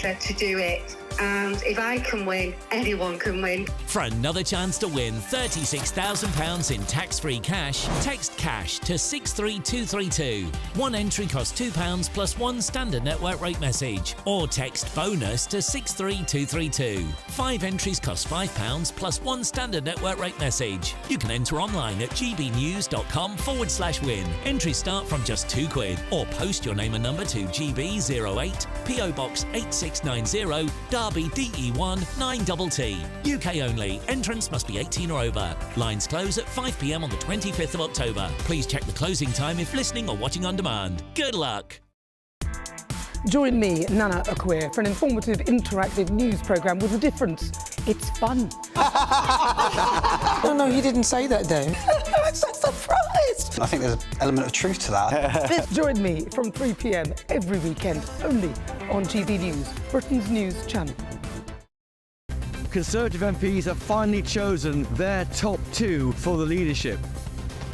better to do it. And if I can win, anyone can win. For another chance to win £36,000 in tax-free cash, text cash to 63232. One entry costs £2 plus one standard network rate message, or text bonus to 63232. 5 entries cost £5 plus one standard network rate message. You can enter online at gbnews.com/win. Entries start from just £2, or post your name and number to GB08 PO Box 8690 Derby DE1 9TT. UK only. Entrance must be 18 or over. Lines close at 5 p.m. on the 25th of October. Please check the closing time if listening or watching on demand. Good luck. Join me, Nana Akwe, for an informative, interactive news programme with a difference. It's fun. No, he didn't say that, though. I'm so surprised. I think there's an element of truth to that. Join me from 3 p.m. every weekend, only on GB News, Britain's news channel. Conservative MPs have finally chosen their top 2 for the leadership.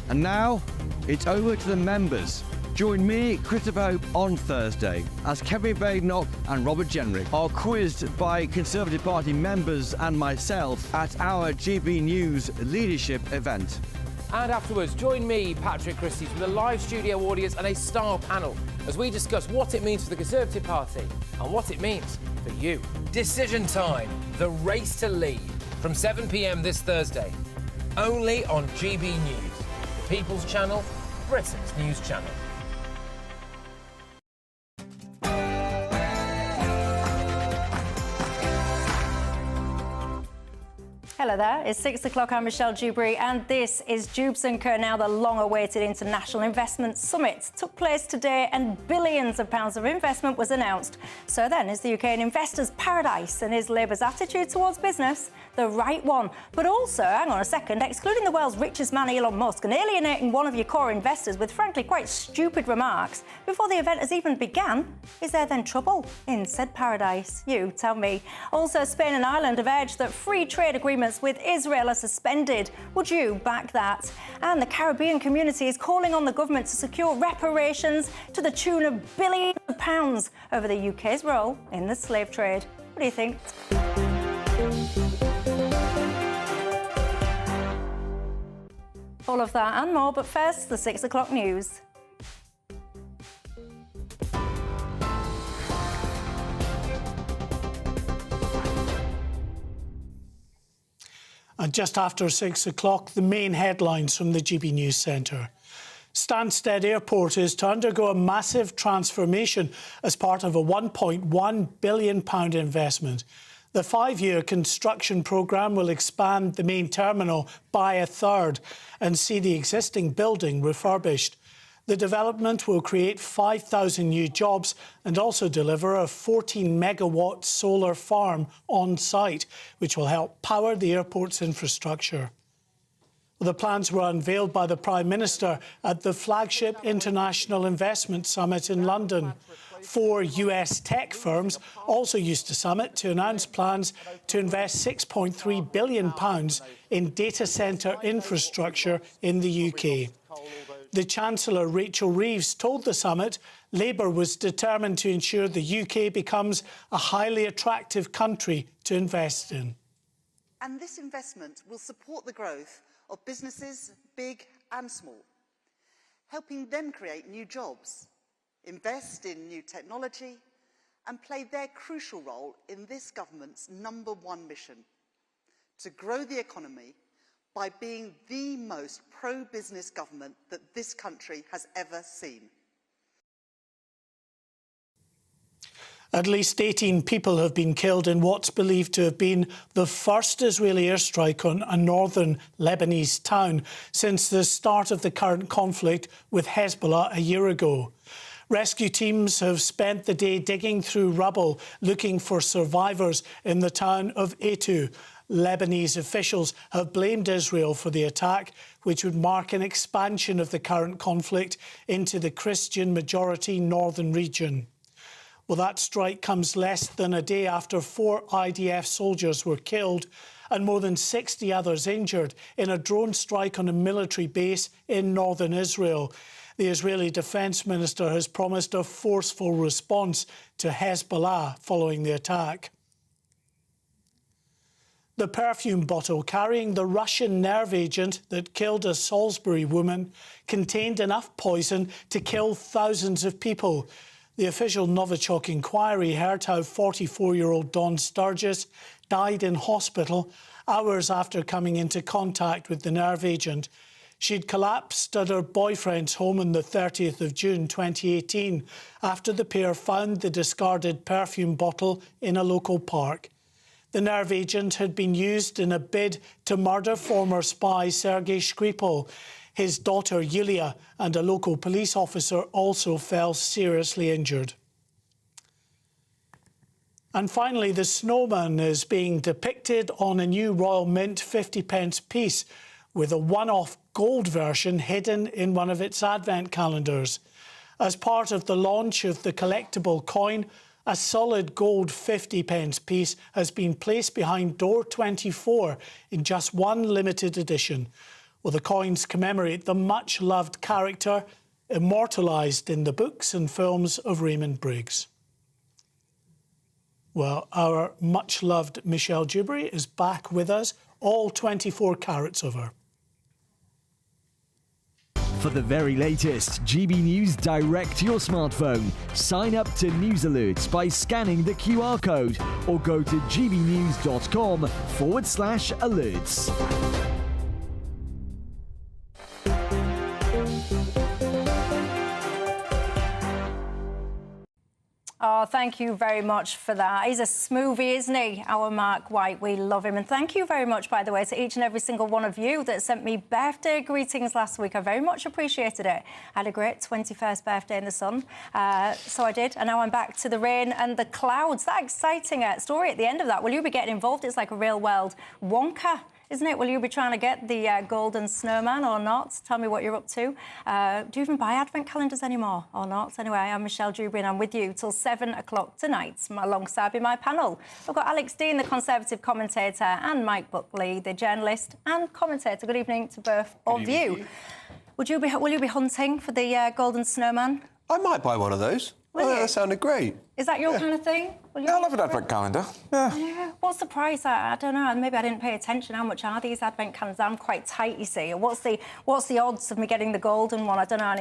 And now, it's over to the members. Join me, Christopher Hope, on Thursday as Kevin Badenoch and Robert Jenrick are quizzed by Conservative Party members and myself at our GB News leadership event. And afterwards, join me, Patrick Christie, from the live studio audience and a star panel as we discuss what it means for the Conservative Party and what it means for you. Decision time, the race to lead, from 7 p.m. this Thursday, only on GB News, the People's Channel, Britain's news channel. Hello there, it's 6 o'clock, I'm Michelle Dewberry, and this is Dewbs & Co. Now, the long-awaited International Investment Summit took place today and billions of pounds of investment was announced. So then, is the UK an investor's paradise, and is Labour's attitude towards business the right one? But also, hang on a second, excluding the world's richest man, Elon Musk, and alienating one of your core investors with frankly quite stupid remarks before the event has even begun, is there then trouble in said paradise? You tell me. Also, Spain and Ireland have urged that free trade agreements with Israel are suspended. Would you back that? And the Caribbean community is calling on the government to secure reparations to the tune of billions of pounds over the UK's role in the slave trade. What do you think? All of that and more, but first, the 6 o'clock news. And just after 6 o'clock, the main headlines from the GB News Centre. Stansted Airport is to undergo a massive transformation as part of a £1.1 billion investment. The 5-year construction programme will expand the main terminal by a third and see the existing building refurbished. The development will create 5,000 new jobs and also deliver a 14-megawatt solar farm on site, which will help power the airport's infrastructure. The plans were unveiled by the Prime Minister at the flagship International Investment Summit in London. 4 US tech firms also used the summit to announce plans to invest £6.3 billion in data centre infrastructure in the UK. The Chancellor, Rachel Reeves, told the summit Labour was determined to ensure the UK becomes a highly attractive country to invest in. And this investment will support the growth of businesses, big and small, helping them create new jobs, invest in new technology and play their crucial role in this government's #1 mission, to grow the economy by being the most pro-business government that this country has ever seen. At least 18 people have been killed in what's believed to have been the first Israeli airstrike on a northern Lebanese town since the start of the current conflict with Hezbollah a year ago. Rescue teams have spent the day digging through rubble looking for survivors in the town of Eitu. Lebanese officials have blamed Israel for the attack, which would mark an expansion of the current conflict into the Christian-majority northern region. Well, that strike comes less than a day after 4 IDF soldiers were killed and more than 60 others injured in a drone strike on a military base in northern Israel. The Israeli Defence Minister has promised a forceful response to Hezbollah following the attack. The perfume bottle carrying the Russian nerve agent that killed a Salisbury woman contained enough poison to kill thousands of people. The official Novichok inquiry heard how 44-year-old Dawn Sturgis died in hospital hours after coming into contact with the nerve agent. She'd collapsed at her boyfriend's home on the 30th of June 2018 after the pair found the discarded perfume bottle in a local park. The nerve agent had been used in a bid to murder former spy Sergei Skripal. His daughter Yulia and a local police officer also fell seriously injured. And finally, the snowman is being depicted on a new Royal Mint 50p piece with a one-off gold version hidden in one of its advent calendars. As part of the launch of the collectible coin, a solid gold 50p piece has been placed behind door 24 in just one limited edition. Well, the coins commemorate the much-loved character immortalised in the books and films of Raymond Briggs. Well, our much-loved Michelle Dewberry is back with us, all 24 carats of her. For the very latest GB News direct to your smartphone, sign up to news alerts by scanning the QR code or go to gbnews.com/alerts. Oh, thank you very much for that. He's a smoothie, isn't he? Our Mark White, we love him. And thank you very much, by the way, to each and every single one of you that sent me birthday greetings last week. I very much appreciated it. I had a great 21st birthday in the sun, so I did. And now I'm back to the rain and the clouds. That exciting story at the end of that. Will you be getting involved? It's like a real-world Wonka, isn't it? Will you be trying to get the golden snowman or not? Tell me what you're up to. Do you even buy advent calendars anymore or not? Anyway, I'm Michelle Dewberry and I'm with you till 7 o'clock tonight, alongside my panel. We've got Alex Dean, the Conservative commentator, and Mike Buckley, the journalist and commentator. Good evening to both of you. Will you be hunting for the golden snowman? I might buy one of those. That sounded great. Is that your kind of thing? Yeah, I love an advent calendar. Yeah. What's the price? I don't know. Maybe I didn't pay attention. How much are these advent calendars? I'm quite tight, you see. What's the odds of me getting the golden one? I don't know. I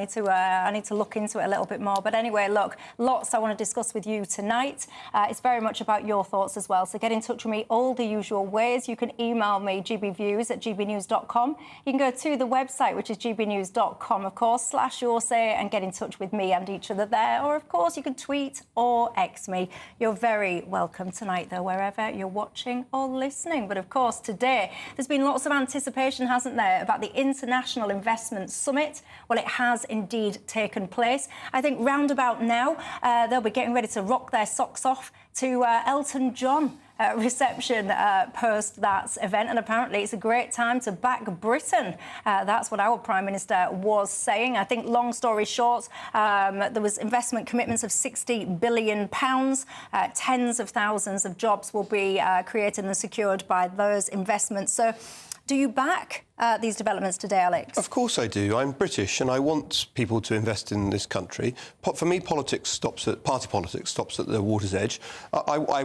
need to look into it a little bit more. But anyway, look, lots I want to discuss with you tonight. It's very much about your thoughts as well. So get in touch with me all the usual ways. You can email me gbviews@gbnews.com. You can go to the website, which is gbnews.com, of course, /yoursay, and get in touch with me and each other there. Or of course, you can tweet or X me. You're very welcome tonight, though, wherever you're watching or listening. But of course, today, there's been lots of anticipation, hasn't there, about the International Investment Summit. Well, it has indeed taken place. I think round about now, they'll be getting ready to rock their socks off to Elton John. Reception post that event, and apparently it's a great time to back Britain. That's what our Prime Minister was saying. I think, long story short, there was investment commitments of £60 billion. Tens of thousands of jobs will be created and secured by those investments. So, do you back these developments today, Alex? Of course I do. I'm British and I want people to invest in this country. For me, party politics stops at the water's edge. I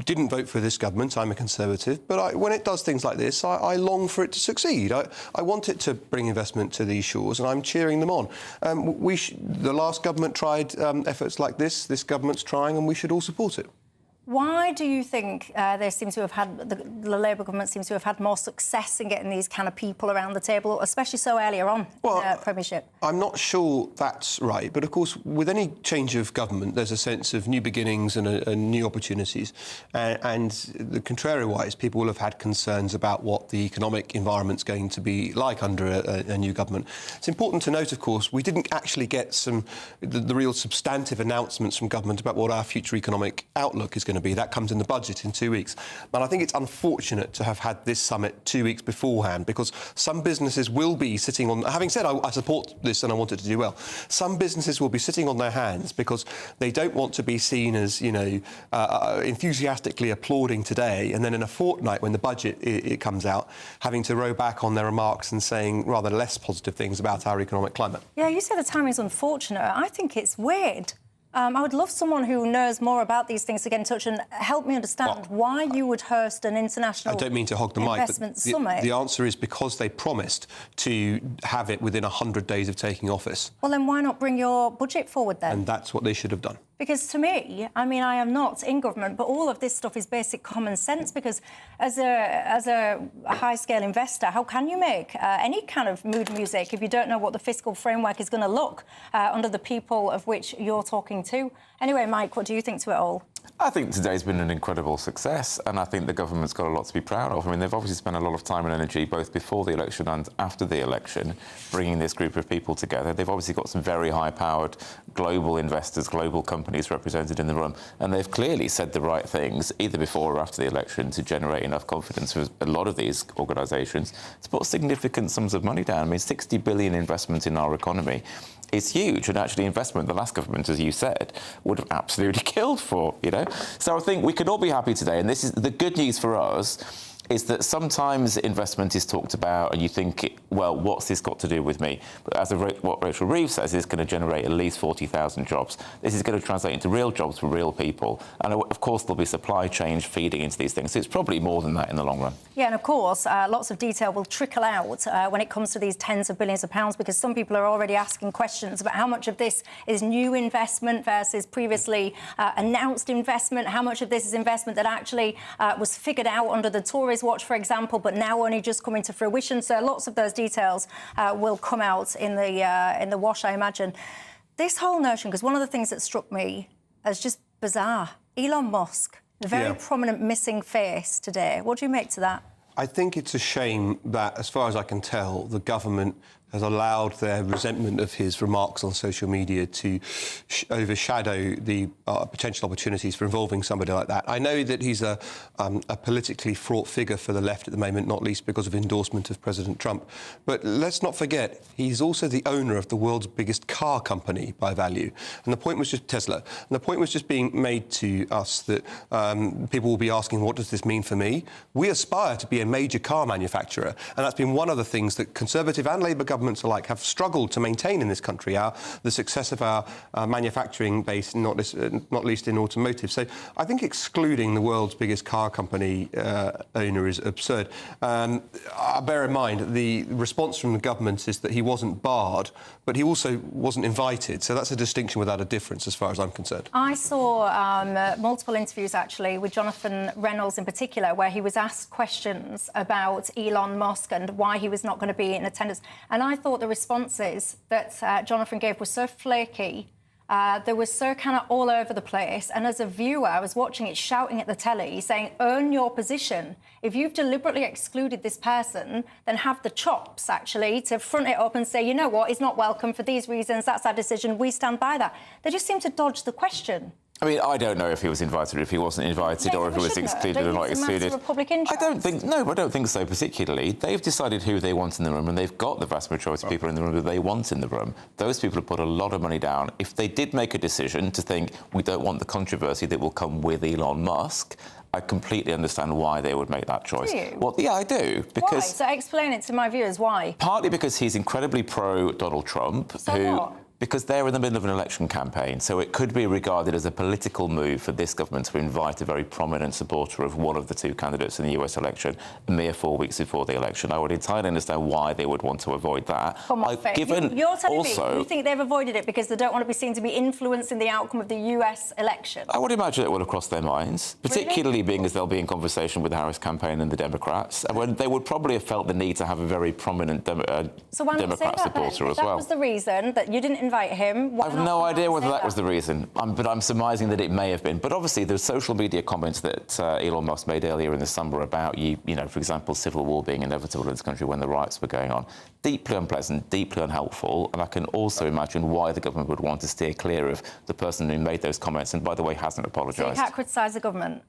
didn't vote for this government. I'm a Conservative. But when it does things like this, I long for it to succeed. I want it to bring investment to these shores and I'm cheering them on. The last government tried efforts like this. This government's trying and we should all support it. Why do you think they seem to have had the Labour government seems to have had more success in getting these kind of people around the table, especially so earlier on in the Premiership? I'm not sure that's right, but of course, with any change of government, there's a sense of new beginnings and new opportunities. And the contrary-wise, people will have had concerns about what the economic environment's going to be like under a new government. It's important to note, of course, we didn't actually get the real substantive announcements from government about what our future economic outlook is going to be. That comes in the budget in 2 weeks. And I think it's unfortunate to have had this summit 2 weeks beforehand, because some businesses will be sitting on... Having said I support this and I want it to do well, some businesses will be sitting on their hands because they don't want to be seen as, you know, enthusiastically applauding today, and then in a fortnight when the budget it comes out, having to row back on their remarks and saying rather less positive things about our economic climate. Yeah, you say the timing is unfortunate. I think it's weird. I would love someone who knows more about these things to get in touch and help me understand why you would host an international I don't mean to hog the mic, but summit. The answer is because they promised to have it within 100 days of taking office. Well, then why not bring your budget forward then? And that's what they should have done. Because to me, I mean, I am not in government, but all of this stuff is basic common sense, because as a high-scale investor, how can you make any kind of mood music if you don't know what the fiscal framework is going to look under the people of which you're talking to? Anyway, Mike, what do you think to it all? I think today's been an incredible success, and I think the government's got a lot to be proud of. I mean, they've obviously spent a lot of time and energy, both before the election and after the election, bringing this group of people together. They've obviously got some very high-powered global investors, global companies represented in the room, and they've clearly said the right things, either before or after the election, to generate enough confidence for a lot of these organisations to put significant sums of money down. I mean, 60 billion investment in our economy is huge, and actually investment, the last government, as you said, would have absolutely killed for, you know. So I think we could all be happy today, and this is the good news for us, is that sometimes investment is talked about and you think, well, what's this got to do with me? But as what Rachel Reeves says, it's going to generate at least 40,000 jobs. This is going to translate into real jobs for real people. And of course, there'll be supply chains feeding into these things. So it's probably more than that in the long run. Yeah, and of course, lots of detail will trickle out when it comes to these tens of billions of pounds, because some people are already asking questions about how much of this is new investment versus previously announced investment, how much of this is investment that actually was figured out under the Tories watch, for example, but now only just coming to fruition. So lots of those details will come out in the wash, I imagine. This whole notion, because one of the things that struck me as just bizarre, Elon Musk, the very prominent missing face today. What do you make to that? I think it's a shame that, as far as I can tell, the government has allowed their resentment of his remarks on social media to overshadow the potential opportunities for involving somebody like that. I know that he's a politically fraught figure for the left at the moment, not least because of endorsement of President Trump. But let's not forget, he's also the owner of the world's biggest car company by value. And the point was just Tesla. And the point was just being made to us that people will be asking, what does this mean for me? We aspire to be a major car manufacturer. And that's been one of the things that Conservative and Labour governments alike have struggled to maintain in this country, the success of our manufacturing base, not least in automotive. So I think excluding the world's biggest car company owner is absurd. Bear in mind, the response from the government is that he wasn't barred, but he also wasn't invited. So that's a distinction without a difference as far as I'm concerned. I saw multiple interviews, actually, with Jonathan Reynolds in particular, where he was asked questions about Elon Musk and why he was not going to be in attendance. And I thought the responses that Jonathan gave were so flaky. They were so kind of all over the place. And as a viewer, I was watching it, shouting at the telly, saying, own your position. If you've deliberately excluded this person, then have the chops, actually, to front it up and say, you know what, he's not welcome for these reasons. That's our decision. We stand by that. They just seem to dodge the question. I mean, I don't know if he was invited or if he wasn't invited, or if he was excluded or not excluded. I don't think so particularly. They've decided who they want in the room, and they've got the vast majority of people in the room that they want in the room. Those people have put a lot of money down. If they did make a decision to think, we don't want the controversy that will come with Elon Musk, I completely understand why they would make that choice. Do you? Well, yeah, I do. Because why? So explain it to my viewers, why? Partly because he's incredibly pro-Donald Trump. So what? Because they're in the middle of an election campaign, so it could be regarded as a political move for this government to invite a very prominent supporter of one of the two candidates in the US election a mere 4 weeks before the election. I would entirely understand why they would want to avoid that. Come on, you're telling me you think they've avoided it because they don't want to be seen to be influencing the outcome of the US election? I would imagine it would have crossed their minds, particularly being as they'll be in conversation with the Harris campaign and the Democrats. And they would probably have felt the need to have a very prominent Democrat supporter as well. That was the reason that you didn't invite him. I have no idea whether that was the reason, but I'm surmising that it may have been. But obviously, the social media comments that Elon Musk made earlier in the summer about, you know, for example, civil war being inevitable in this country when the riots were going on, deeply unpleasant, deeply unhelpful, and I can also imagine why the government would want to steer clear of the person who made those comments, and by the way, hasn't apologised. So you can't criticise the government?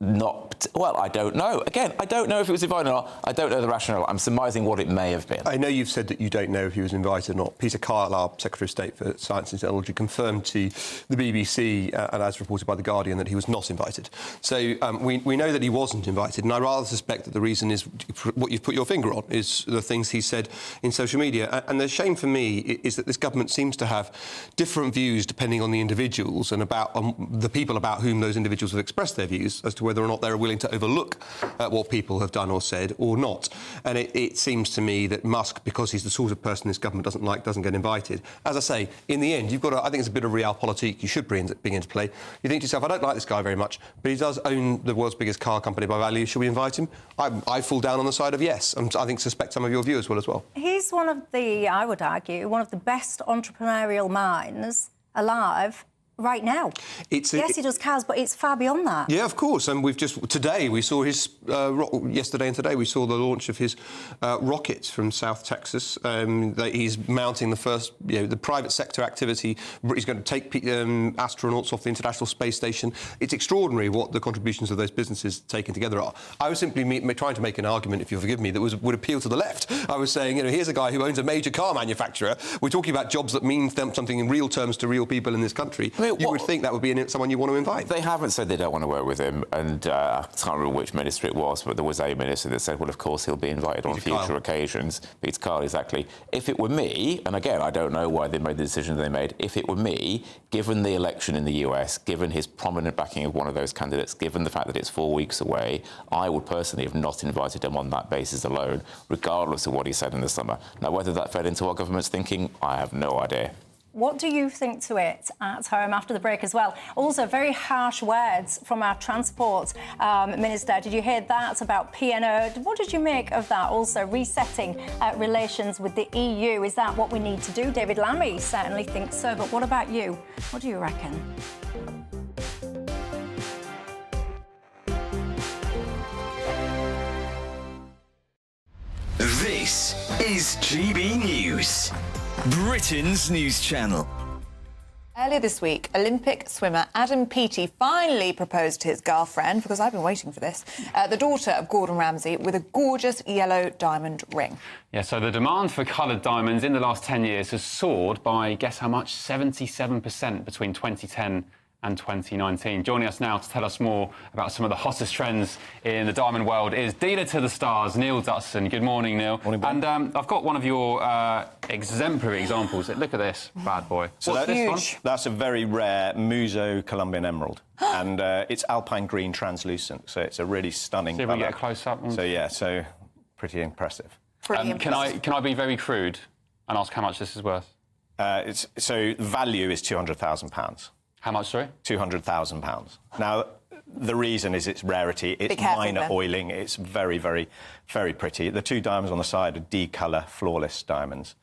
Well, I don't know. Again, I don't know if it was invited or not. I don't know the rationale. I'm surmising what it may have been. I know you've said that you don't know if he was invited or not. Peter Kyle, our Secretary of State for Science and Technology, confirmed to the BBC, and as reported by The Guardian, that he was not invited. So we know that he wasn't invited, and I rather suspect that the reason is what you've put your finger on, is the things he said in social media. And the shame for me is that this government seems to have different views depending on the individuals and about the people about whom those individuals have expressed their views as to whether or not they're willing to overlook what people have done or said or not. And it seems to me that Musk, because he's the sort of person this government doesn't like, doesn't get invited. As I say, in the end, you've got to, I think it's a bit of realpolitik you should bring into play. You think to yourself, I don't like this guy very much, but he does own the world's biggest car company by value. Should we invite him? I fall down on the side of yes, and I think suspect some of your viewers will as well. He's one of the, I would argue, one of the best entrepreneurial minds alive right now. Yes, he does cars, but it's far beyond that. Yeah, of course. And we've just today we saw his yesterday and today we saw the launch of his rockets from South Texas. He's mounting the first, the private sector activity. He's going to take astronauts off the International Space Station. It's extraordinary what the contributions of those businesses taken together are. I was simply trying to make an argument, if you'll forgive me, that would appeal to the left. I was saying, here's a guy who owns a major car manufacturer. We're talking about jobs that mean something in real terms to real people in this country. You would think that would be someone you want to invite. They haven't said they don't want to work with him, and I can't remember which minister it was, but there was a minister that said, well, of course, he'll be invited on future occasions. Peter Kyle, exactly. If it were me, and again, I don't know why they made the decision they made, if it were me, given the election in the US, given his prominent backing of one of those candidates, given the fact that it's 4 weeks away, I would personally have not invited him on that basis alone, regardless of what he said in the summer. Now, whether that fed into our government's thinking, I have no idea. What do you think to it at home after the break as well? Also, very harsh words from our Transport Minister. Did you hear that about P&O? What did you make of that? Also, resetting relations with the EU. Is that what we need to do? David Lammy certainly thinks so. But what about you? What do you reckon? This is GB News, Britain's news channel. Earlier this week, Olympic swimmer Adam Peaty finally proposed to his girlfriend, because I've been waiting for this, the daughter of Gordon Ramsay, with a gorgeous yellow diamond ring. Yeah, so the demand for coloured diamonds in the last 10 years has soared by, guess how much, 77% between 2010 and 2019. Joining us now to tell us more about some of the hottest trends in the diamond world is dealer to the stars, Neil Dutson. Good morning, Neil. Morning, Ben. And I've got one of your exemplary examples. Look at this bad boy. So that's a very rare Muso Colombian emerald. And it's alpine green translucent, so it's a really stunning colour. See if we get a close-up. So pretty impressive. Can I be very crude and ask how much this is worth? So value is £200,000. How much, sorry? £200,000. Now, the reason is its rarity. It's minor oiling. It's very, very, very pretty. The two diamonds on the side are D-colour, flawless diamonds,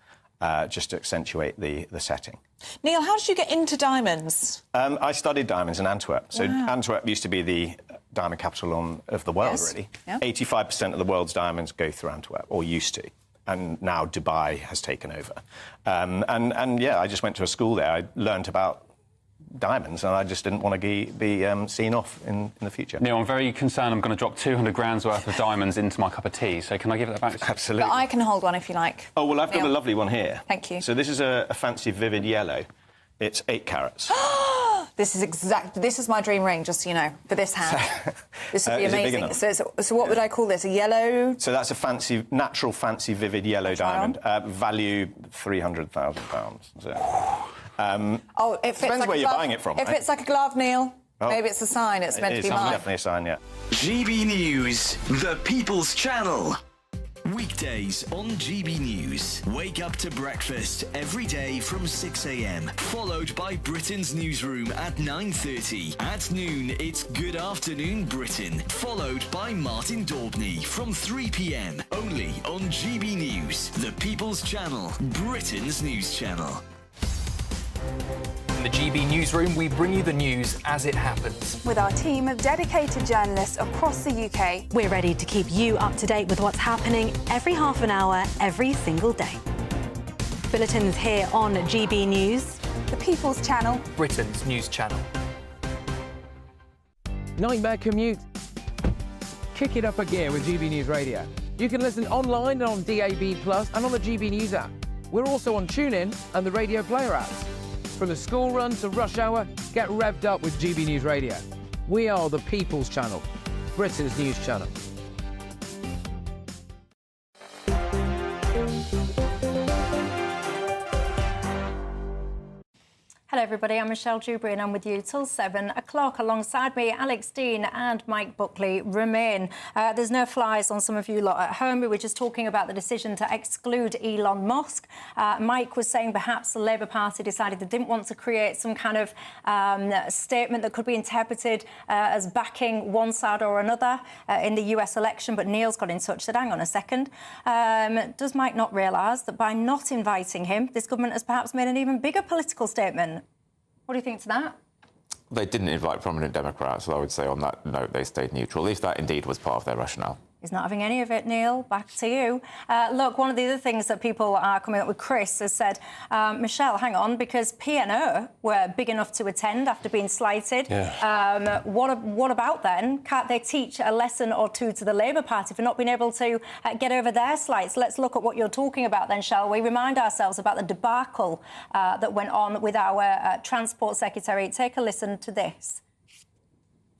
just to accentuate the setting. Neil, how did you get into diamonds? I studied diamonds in Antwerp. So Antwerp used to be the diamond capital of the world, really. Yeah. 85% of the world's diamonds go through Antwerp, or used to. And now Dubai has taken over. I just went to a school there. I learnt about diamonds, and I just didn't want to be seen off in the future. Neil, I'm very concerned I'm going to drop 200 grand's worth of diamonds into my cup of tea, so can I give that back to you? Absolutely. But I can hold one if you like. Oh, well, I've got a lovely one here. Thank you. So this is a fancy vivid yellow. It's 8 carats. This is my dream ring, just so you know, for this hand. This would be amazing. So what would I call this? A yellow? So that's a natural fancy vivid yellow diamond. Value £300,000. So. It fits depends like where you're buying it from. It fits like a glove, Neil. Maybe it's a sign. It's meant to be mine. Definitely a sign, yeah. GB News, the People's Channel. Weekdays on GB News. Wake up to breakfast every day from 6 a.m. Followed by Britain's newsroom at 9:30. At noon, it's Good Afternoon Britain. Followed by Martin Daubney from 3 p.m. Only on GB News, the People's Channel, Britain's news channel. In the GB newsroom, we bring you the news as it happens. With our team of dedicated journalists across the UK, we're ready to keep you up to date with what's happening every half an hour, every single day. Bulletins here on GB News, the People's Channel, Britain's news channel. Nightmare commute? Kick it up a gear with GB News Radio. You can listen online and on DAB+ and on the GB News app. We're also on TuneIn and the Radio Player apps. From the school run to rush hour, get revved up with GB News Radio. We are the People's Channel, Britain's news channel. Hello everybody, I'm Michelle Dewberry and I'm with you till 7 o'clock. Alongside me, Alex Dean and Mike Buckley remain. There's no flies on some of you lot at home. We were just talking about the decision to exclude Elon Musk. Mike was saying perhaps the Labour Party decided they didn't want to create some kind of statement that could be interpreted as backing one side or another in the US election. But Neil's got in touch, said, hang on a second. Does Mike not realise that by not inviting him, this government has perhaps made an even bigger political statement? What do you think to that? They didn't invite prominent Democrats, so I would say on that note they stayed neutral, if that indeed was part of their rationale. He's not having any of it, Neil. Back to you. Look, one of the other things that people are coming up with, Chris has said, Michelle, hang on, because P&O were big enough to attend after being slighted. Yeah. What about then? Can't they teach a lesson or two to the Labour Party for not being able to get over their slights? Let's look at what you're talking about then, shall we? Remind ourselves about the debacle that went on with our Transport Secretary. Take a listen to this.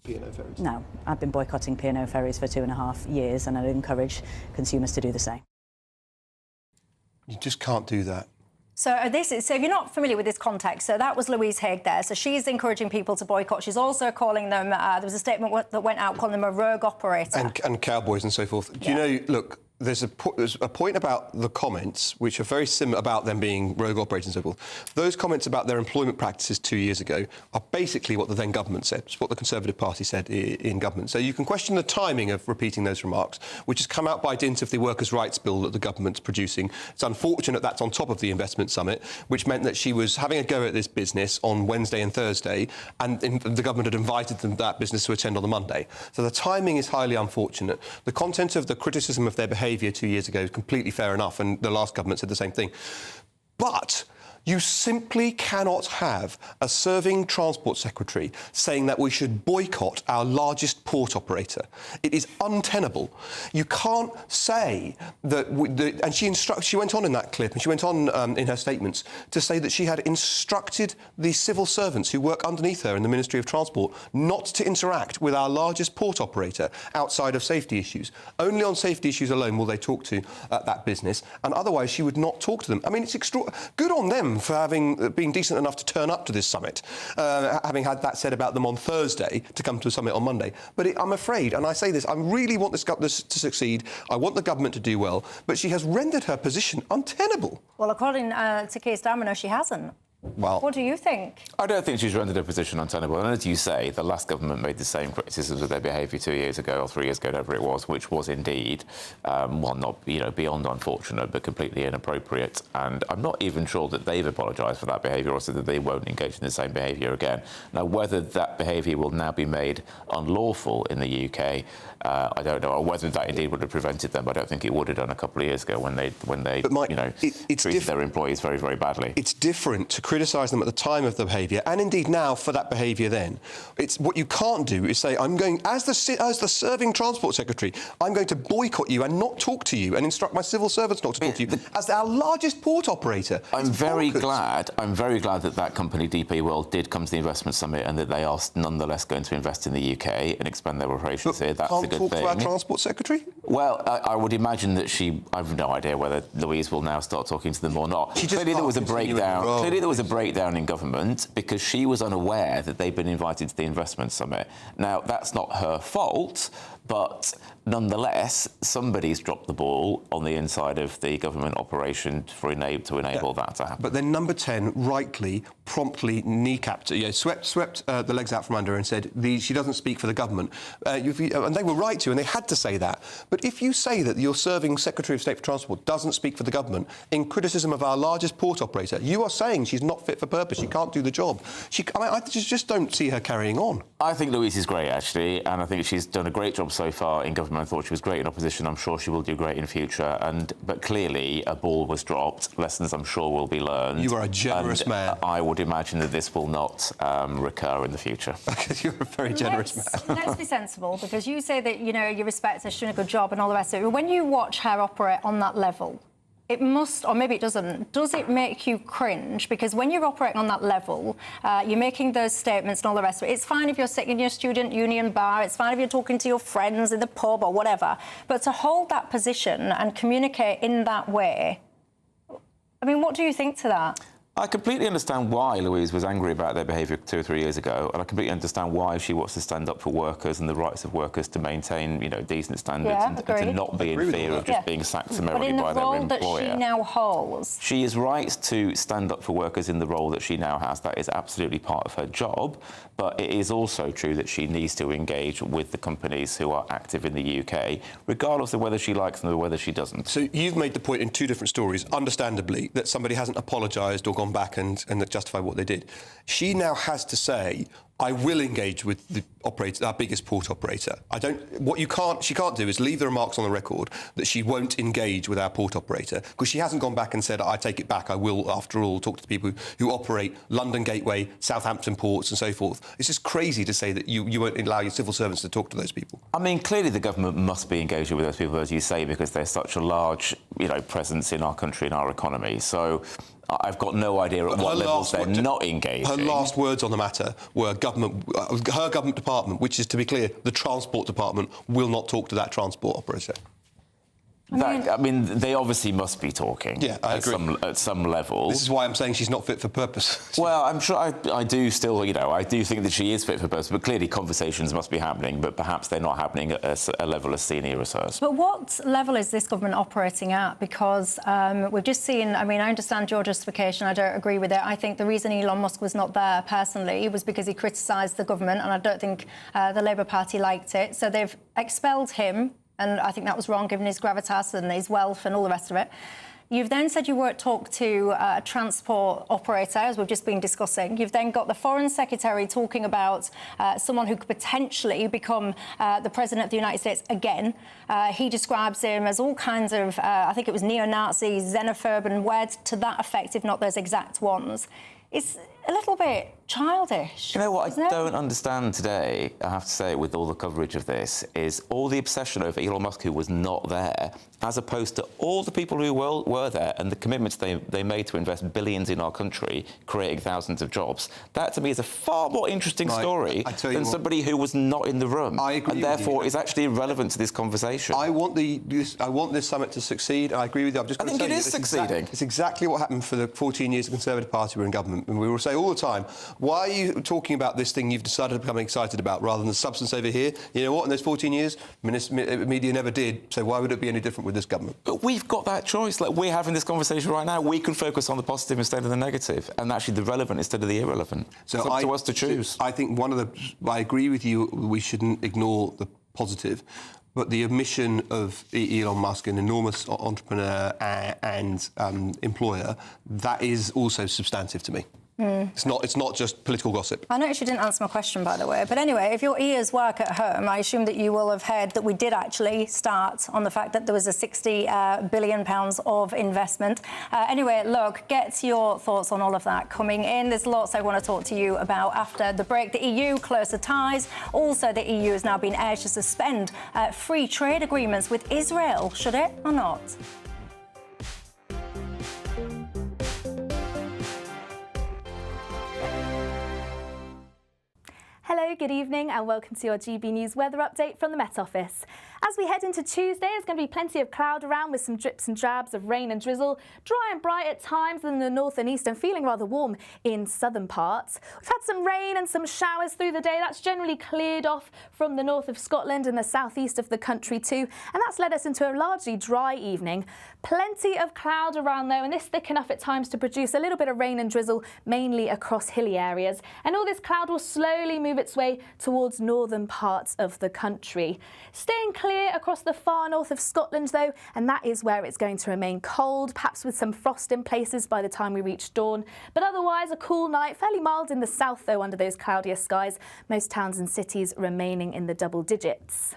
P&O Ferries? No, I've been boycotting P&O Ferries for 2.5 years and I'd encourage consumers to do the same. You just can't do that. So if you're not familiar with this context, so that was Louise Haigh there. So she's encouraging people to boycott. She's also calling them, there was a statement that went out calling them a rogue operator. And cowboys and so forth. Do you know, look, there's a point about the comments, which are very similar about them being rogue operators and so forth. Those comments about their employment practices 2 years ago are basically what the then government said. It's what the Conservative Party said in government. So you can question the timing of repeating those remarks, which has come out by dint of the workers' rights bill that the government's producing. It's unfortunate that's on top of the investment summit, which meant that she was having a go at this business on Wednesday and Thursday, and the government had invited that business to attend on the Monday. So the timing is highly unfortunate. The content of the criticism of their behaviour 2 years ago is completely fair enough, and the last government said the same thing. But you simply cannot have a serving Transport Secretary saying that we should boycott our largest port operator. It is untenable. You can't say that... and she went on in that clip, and she went on in her statements to say that she had instructed the civil servants who work underneath her in the Ministry of Transport not to interact with our largest port operator outside of safety issues. Only on safety issues alone will they talk to that business, and otherwise she would not talk to them. I mean, it's good on them for being decent enough to turn up to this summit, having had that said about them on Thursday to come to a summit on Monday. But I'm afraid, and I say this, I really want this to succeed. I want the government to do well, but she has rendered her position untenable. Well, according to Keir Starmer, no, she hasn't. Well, what do you think? I don't think she's rendered her position untenable. And as you say, the last government made the same criticisms of their behaviour 2 years ago or 3 years ago, whatever it was, which was indeed, well, not beyond unfortunate, but completely inappropriate. And I'm not even sure that they've apologised for that behaviour or said that they won't engage in the same behaviour again. Now, whether that behaviour will now be made unlawful in the UK, I don't know, or whether that indeed would have prevented them. I don't think it would have done a couple of years ago when they but Mike, treated their employees very, very badly. It's different to criticise them at the time of the behaviour, and indeed now for that behaviour then. It's what you can't do is say, I'm going, as the serving Transport Secretary, I'm going to boycott you and not talk to you and instruct my civil servants not to talk to you, as our largest port operator. I'm very glad that that company, DP World, did come to the investment summit and that they are nonetheless going to invest in the UK and expand their operations here. That's a good thing. Talk to our Transport Secretary? Well, I would imagine that I've no idea whether Louise will now start talking to them or not. Clearly there was a breakdown. Clearly there was a breakdown in government because she was unaware that they'd been invited to the investment summit. Now, that's not her fault, but Nonetheless, somebody's dropped the ball on the inside of the government operation to enable that to happen. But then number 10 rightly, promptly kneecapped, swept the legs out from under her and said she doesn't speak for the government. And they were right to, and they had to say that. But if you say that your serving Secretary of State for Transport doesn't speak for the government in criticism of our largest port operator, you are saying she's not fit for purpose. She can't do the job. I just don't see her carrying on. I think Louise is great, actually, and I think she's done a great job so far in government. I thought she was great in opposition. I'm sure she will do great in future. But clearly, a ball was dropped. Lessons, I'm sure, will be learned. You are a generous man. I would imagine that this will not recur in the future. You're a very generous man. Let's be sensible, because you say that, you know, you respect her, she's doing a good job and all the rest of it. But when you watch her operate on that level, it must, or maybe it doesn't, does it make you cringe? Because when you're operating on that level, you're making those statements and all the rest of it. It's fine if you're sitting in your student union bar, it's fine if you're talking to your friends in the pub or whatever, but to hold that position and communicate in that way, I mean, what do you think to that? I completely understand why Louise was angry about their behaviour 2 or 3 years ago, and I completely understand why she wants to stand up for workers and the rights of workers to maintain, you know, decent standards and to not be in fear of just being sacked summarily by their employer. But in the role that she now holds, she is right to stand up for workers in the role that she now has. That is absolutely part of her job. But it is also true that she needs to engage with the companies who are active in the UK, regardless of whether she likes them or whether she doesn't. So you've made the point in 2 different stories, understandably, that somebody hasn't apologised or gone back and justify what they did. She now has to say, I will engage with the operator, our biggest port operator. She can't do is leave the remarks on the record that she won't engage with our port operator, because she hasn't gone back and said, I take it back, I will, after all, talk to the people who operate London Gateway, Southampton ports and so forth. It's just crazy to say that you won't allow your civil servants to talk to those people. I mean, clearly the government must be engaging with those people, as you say, because they're such a large, you know, presence in our country and our economy. So I've got no idea at what levels they're not engaging. Her last words on the matter were her government department, which is, to be clear, the transport department, will not talk to that transport operator. I mean, they obviously must be talking. Yeah, I agree. At some level. This is why I'm saying she's not fit for purpose. Well, I'm sure I do still, you know, I do think that she is fit for purpose, but clearly conversations must be happening, but perhaps they're not happening at a level as senior as hers. But what level is this government operating at? Because we've just seen, I mean, I understand your justification, I don't agree with it. I think the reason Elon Musk was not there, personally, was because he criticised the government, and I don't think the Labour Party liked it. So they've expelled him, and I think that was wrong, given his gravitas and his wealth and all the rest of it. You've then said you won't talk to a transport operator, as we've just been discussing. You've then got the Foreign Secretary talking about someone who could potentially become the President of the United States again. He describes him as all kinds of, I think it was neo-Nazi, xenophobe, and words to that effect, if not those exact ones. It's a little bit childish. You know what I don't understand today, I have to say, with all the coverage of this, is all the obsession over Elon Musk, who was not there, as opposed to all the people who were there and the commitments they made to invest billions in our country, creating thousands of jobs. That, to me, is a far more interesting story than somebody who was not in the room. I agree and therefore is actually irrelevant to this conversation. I want this summit to succeed. I agree with you. I think it is succeeding. It's exactly what happened for the 14 years the Conservative Party were in government. And we will say all the time, why are you talking about this thing you've decided to become excited about rather than the substance over here? You know what? In those 14 years, media never did. So why would it be any different with this government? But we've got that choice. Like, we're having this conversation right now. We can focus on the positive instead of the negative, and actually the relevant instead of the irrelevant. So it's up to us to choose. I think I agree with you. We shouldn't ignore the positive. But the omission of Elon Musk, an enormous entrepreneur and employer, that is also substantive to me. It's not just political gossip. I noticed you didn't answer my question, by the way. But anyway, if your ears work at home, I assume that you will have heard that we did actually start on the fact that there was a £60 billion of investment. Anyway, look, get your thoughts on all of that coming in. There's lots I want to talk to you about after the break. The EU, closer ties. Also, the EU has now been urged to suspend free trade agreements with Israel. Should it or not? Hello, Hello, good evening and welcome to your GB News weather update from the Met Office. As we head into Tuesday, there's going to be plenty of cloud around with some drips and drabs of rain and drizzle, dry and bright at times in the north and east and feeling rather warm in southern parts. We've had some rain and some showers through the day. That's generally cleared off from the north of Scotland and the southeast of the country too, and that's led us into a largely dry evening. Plenty of cloud around though, and this thick enough at times to produce a little bit of rain and drizzle, mainly across hilly areas. And all this cloud will slowly move its way towards northern parts of the country. Staying clear across the far north of Scotland though, and that is where it's going to remain cold, perhaps with some frost in places by the time we reach dawn. But otherwise a cool night, fairly mild in the south though under those cloudier skies, most towns and cities remaining in the double digits.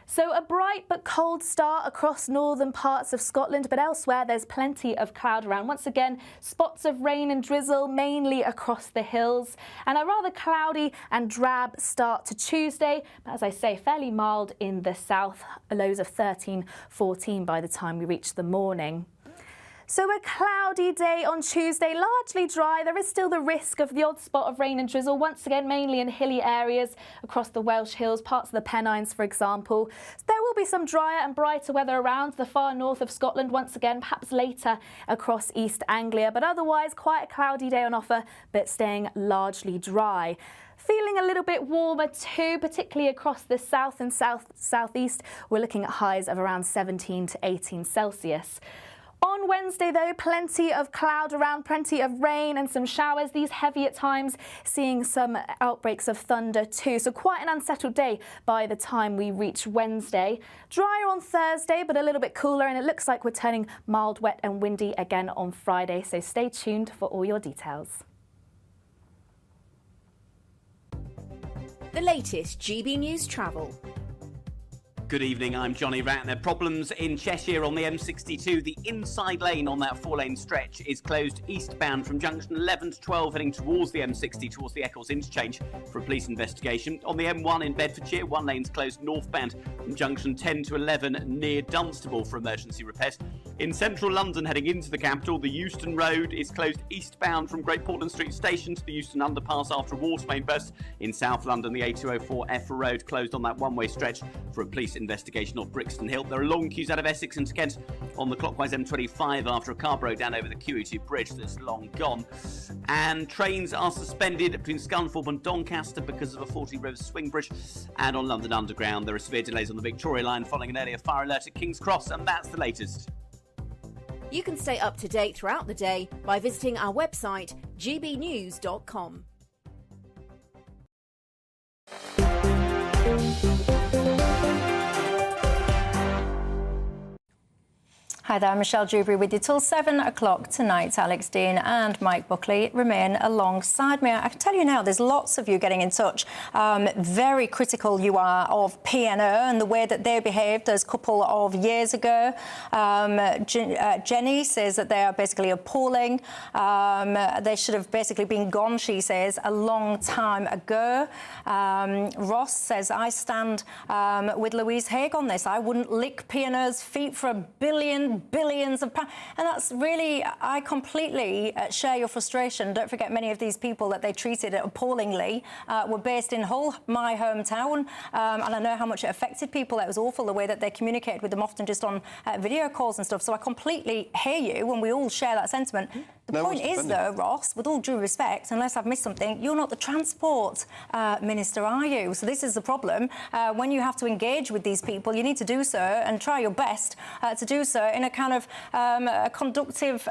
So a bright but cold start across northern parts of Scotland, but elsewhere there's plenty of cloud around. Once again, spots of rain and drizzle, mainly across the hills, and a rather cloudy and drab start to Tuesday. But as I say, fairly mild in the south, lows of 13, 14 by the time we reach the morning. So a cloudy day on Tuesday, largely dry. There is still the risk of the odd spot of rain and drizzle, once again mainly in hilly areas across the Welsh Hills, parts of the Pennines for example. There will be some drier and brighter weather around the far north of Scotland once again, perhaps later across East Anglia, but otherwise quite a cloudy day on offer, but staying largely dry. Feeling a little bit warmer too, particularly across the south and southeast. We're looking at highs of around 17 to 18 Celsius. On Wednesday though, plenty of cloud around, plenty of rain and some showers, these heavy at times, seeing some outbreaks of thunder too. So quite an unsettled day by the time we reach Wednesday. Drier on Thursday, but a little bit cooler, and it looks like we're turning mild, wet and windy again on Friday. So stay tuned for all your details. The latest GB News travel. Good evening, I'm Johnny Ratner. Problems in Cheshire on the M62. The inside lane on that four-lane stretch is closed eastbound from junction 11 to 12 heading towards the M60, towards the Eccles interchange for a police investigation. On the M1 in Bedfordshire, one lane's closed northbound from junction 10 to 11 near Dunstable for emergency repairs. In central London heading into the capital, the Euston Road is closed eastbound from Great Portland Street Station to the Euston Underpass after a water main burst. In South London, the A204 Effra Road closed on that one-way stretch for a police investigation off Brixton Hill. There are long queues out of Essex and to Kent on the clockwise M25 after a car broke down over the QE2 bridge that's long gone. And trains are suspended between Scunthorpe and Doncaster because of a faulty River Swing Bridge. And on London Underground, there are severe delays on the Victoria Line following an earlier fire alert at King's Cross, and that's the latest. You can stay up to date throughout the day by visiting our website, gbnews.com. Hi there, Michelle Dewberry with you till 7 o'clock tonight. Alex Dean and Mike Buckley remain alongside me. I can tell you now, there's lots of you getting in touch. Very critical you are of P&O and the way that they behaved as a couple of years ago. Jenny says that they are basically appalling. They should have basically been gone, she says, a long time ago. Ross says, I stand with Louise Haig on this. I wouldn't lick P&O's feet for billions of pounds. And that's really, I completely share your frustration. Don't forget, many of these people that they treated appallingly were based in Hull, my hometown, and I know how much it affected people. It was awful the way that they communicated with them, often just on video calls and stuff. So I completely hear you, and we all share that sentiment. The point is, though, Ross, with all due respect, unless I've missed something, you're not the transport minister, are you? So this is the problem. When you have to engage with these people, you need to do so and try your best to do so in a kind of conductive,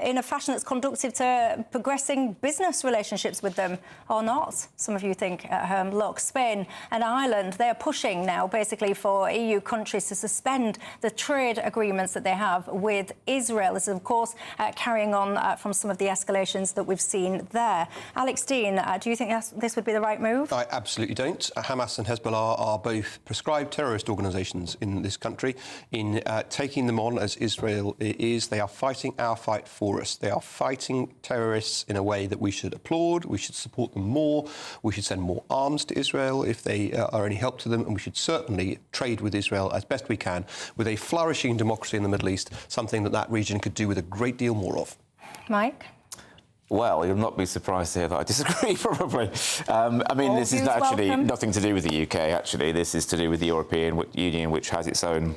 in a fashion that's conducive to progressing business relationships with them, or not. Some of you think at home, look, Spain and Ireland, they're pushing now basically for EU countries to suspend the trade agreements that they have with Israel. This is, of course, carrying on from some of the escalations that we've seen there. Alex Dean, do you think this would be the right move? I absolutely don't. Hamas and Hezbollah are both prescribed terrorist organisations in this country. In taking them on as Israel is, they are fighting our fight for us. They are fighting terrorists in a way that we should applaud. We should support them more. We should send more arms to Israel if they are any help to them. And we should certainly trade with Israel as best we can with a flourishing democracy in the Middle East, something that region could do with a great deal more of. Mike? Well, you'll not be surprised to hear that I disagree, probably. I mean, this is actually nothing to do with the UK, actually. This is to do with the European Union, which has its own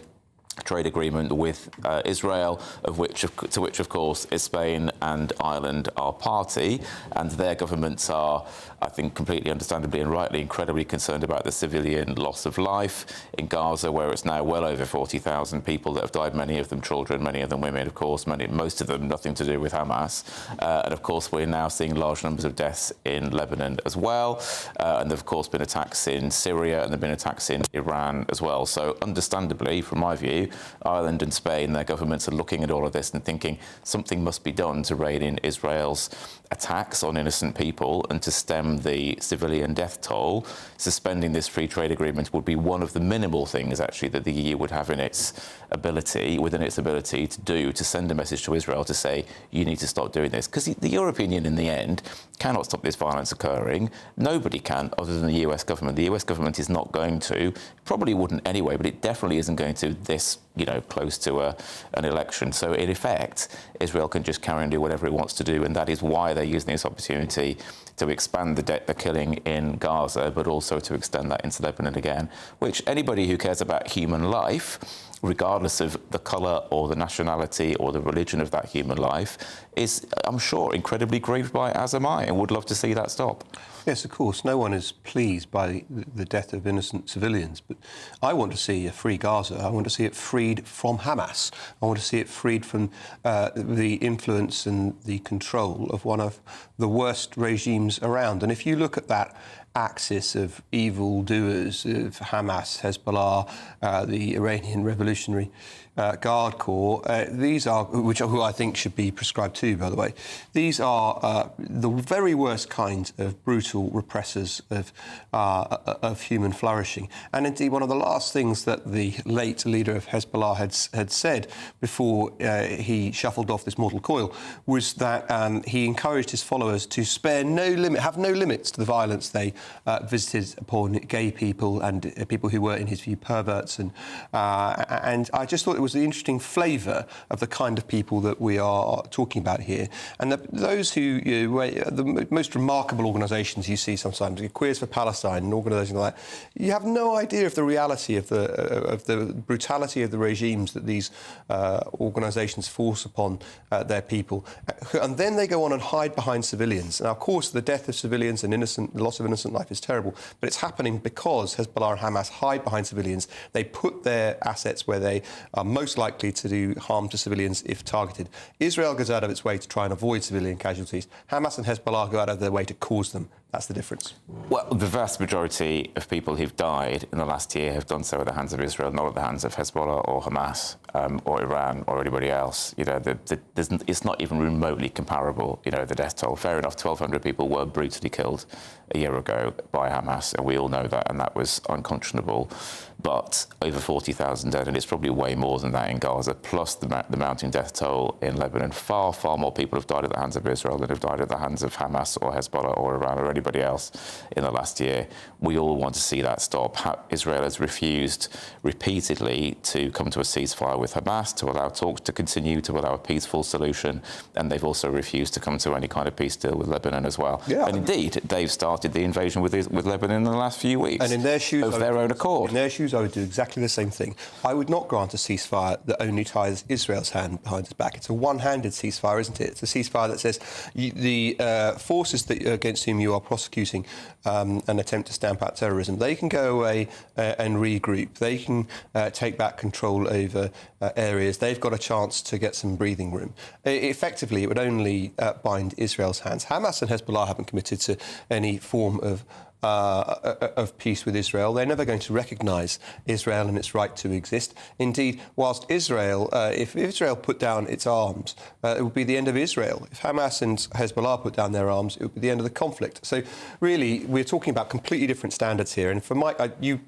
trade agreement with Israel, to which, of course, Spain and Ireland are party, and their governments are, I think, completely understandably and rightly incredibly concerned about the civilian loss of life in Gaza, where it's now well over 40,000 people that have died, many of them children, many of them women, of course, most of them nothing to do with Hamas. And, of course, we're now seeing large numbers of deaths in Lebanon as well. And there have, of course, been attacks in Syria, and there have been attacks in Iran as well. So, understandably, from my view, Ireland and Spain, their governments are looking at all of this and thinking something must be done to rein in Israel's attacks on innocent people and to stem the civilian death toll. Suspending this free trade agreement would be one of the minimal things, actually, that the EU would have within its ability to do, to send a message to Israel to say, you need to stop doing this. Because the European Union, in the end, cannot stop this violence occurring. Nobody can, other than the US government. The US government is not going to, probably wouldn't anyway, but it definitely isn't going to this, close to an election. So, in effect, Israel can just carry on and do whatever it wants to do, and that is why they're using this opportunity to expand the killing in Gaza, but also to extend that into Lebanon again, which anybody who cares about human life, regardless of the colour or the nationality or the religion of that human life, is, I'm sure, incredibly grieved by, as am I, and would love to see that stop. Yes, of course. No one is pleased by the death of innocent civilians, but I want to see a free Gaza. I want to see it freed from Hamas. I want to see it freed from the influence and the control of one of the worst regimes around. And if you look at that axis of evildoers of Hamas, Hezbollah, the Iranian Revolutionary Guard Corps, these are, who I think should be prescribed too, by the way, these are the very worst kinds of brutal repressors of human flourishing. And indeed, one of the last things that the late leader of Hezbollah had said before he shuffled off this mortal coil was that he encouraged his followers to have no limits to the violence they visited upon gay people and people who were, in his view, perverts. And I just thought it was the interesting flavour of the kind of people that we are talking about here. And those who, the most remarkable organisations you see sometimes, Queers for Palestine and organisations like that, you have no idea of the reality of the brutality of the regimes that these organisations force upon their people. And then they go on and hide behind civilians. Now, of course, the death of civilians and the loss of innocent life is terrible, but it's happening because Hezbollah and Hamas hide behind civilians. They put their assets where they are most likely to do harm to civilians if targeted. Israel goes out of its way to try and avoid civilian casualties. Hamas and Hezbollah go out of their way to cause them. That's the difference. Well, the vast majority of people who've died in the last year have done so at the hands of Israel, not at the hands of Hezbollah or Hamas or Iran or anybody else. It's not even remotely comparable, the death toll. Fair enough, 1,200 people were brutally killed a year ago by Hamas, and we all know that, and that was unconscionable. But over 40,000 dead, and it's probably way more than that in Gaza, plus the mounting death toll in Lebanon. Far, far more people have died at the hands of Israel than have died at the hands of Hamas or Hezbollah or Iran or anybody else in the last year. We all want to see that stop. Israel has refused repeatedly to come to a ceasefire with Hamas, to allow talks to continue, to allow a peaceful solution, and they've also refused to come to any kind of peace deal with Lebanon as well. Yeah. And indeed, they've started the invasion with Lebanon in the last few weeks. And in their shoes, of their own accord. In their shoes, I would do exactly the same thing. I would not grant a ceasefire that only ties Israel's hand behind its back. It's a one-handed ceasefire, isn't it? It's a ceasefire that says the forces against whom you are prosecuting an attempt to stamp out terrorism, they can go away and regroup. They can take back control over areas. They've got a chance to get some breathing room. Effectively, it would only bind Israel's hands. Hamas and Hezbollah haven't committed to any form of peace with Israel. They're never going to recognise Israel and its right to exist. Indeed, whilst Israel, if Israel put down its arms, it would be the end of Israel. If Hamas and Hezbollah put down their arms, it would be the end of the conflict. So, really, we're talking about completely different standards here. And for you